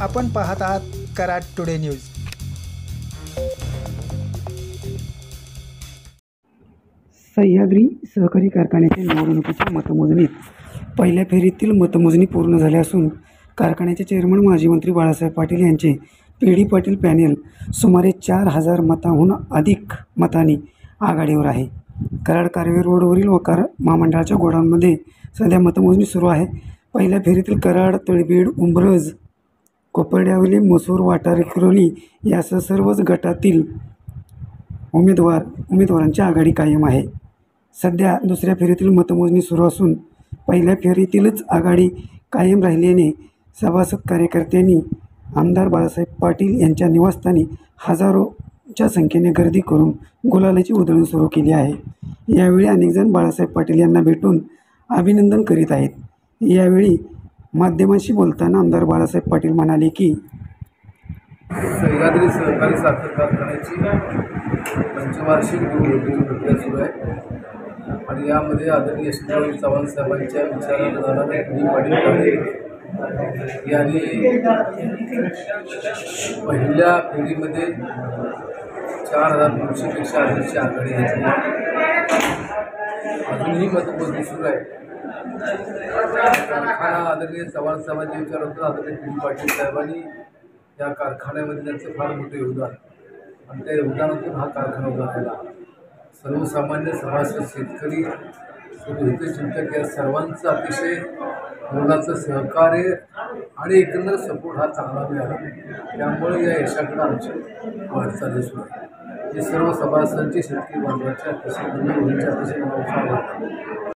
आपण पाहत आहात कराड टुडे न्यूज। सह्याद्री सहकारी कारखान्याच्या निवडणुकीच्या मतमोजणीत पहिल्या फेरीतील मतमोजणी पूर्ण झाली असून कारखान्याचे चेअरमन माजी मंत्री बाळासाहेब पाटील यांचे पी.डी. पाटील पॅनेल सुमारे 4,000 मतांहून अधिक मतांनी आघाडीवर आहे। कराड कार्वे रोडवरील वकार महामंडळाच्या गोडाऊनमध्ये सध्या मतमोजणी सुरू आहे। पहिल्या फेरीतील कराड, तळबीड, उंब्रज, कोपर्ड्यावली, मसूर, वाटारकिरोली यासह सर्वच गटातील उमेदवारांची आघाडी कायम आहे। सध्या दुसऱ्या फेरीतील मतमोजणी सुरू असून पहिल्या फेरीतीलच आघाडी कायम राहिल्याने सभासद कार्यकर्त्यांनी आमदार बाळासाहेब पाटील यांच्या निवासस्थानी हजारोच्या संख्येने गर्दी करून गुलालाची उधळण सुरू केली आहे। यावेळी अनेकजण बाळासाहेब पाटील यांना भेटून अभिनंदन करीत आहेत। यावेळी माध्यमांशी बोलताना आमदार बाळासाहेब पाटील म्हणाले की सह्याद्री सहकारी साखर कारखान्याची पंचवार्षिक निवडणुकीची प्रक्रिया सुरू आहे आणि यामध्ये आदरणीय यशवंतराव चव्हाण साहेबांच्या विचारानं जाणारे पी.डी. पाटील यांनी पहिल्या फेरीमध्ये 4,200पेक्षा अधिकची आघाडी घेतली। अजूनही मतमोजणी सुरू आहे। कारखाना आदरणीय चव्हाण साहेबांचे विचार होता, आदरणीय पी.डी. पाटील साहेबांनी या कारखान्यामध्ये त्यांचं फार मोठं योगदान आणि त्या योगदानातून हा कारखाना उभा राहिला। सर्वसामान्य सभासद, शेतकरी, सर्व हितचिंतक या सर्वांचं अतिशय मोलाचं सहकार्य आणि एकंदर सपोर्ट हा चांगला मिळाला। त्यामुळे या यशाकडे आमची वाटचाल दिसू आहे। हे सर्व सभासदांची, शेतकरी बांधवांच्या अतिशय अतिशय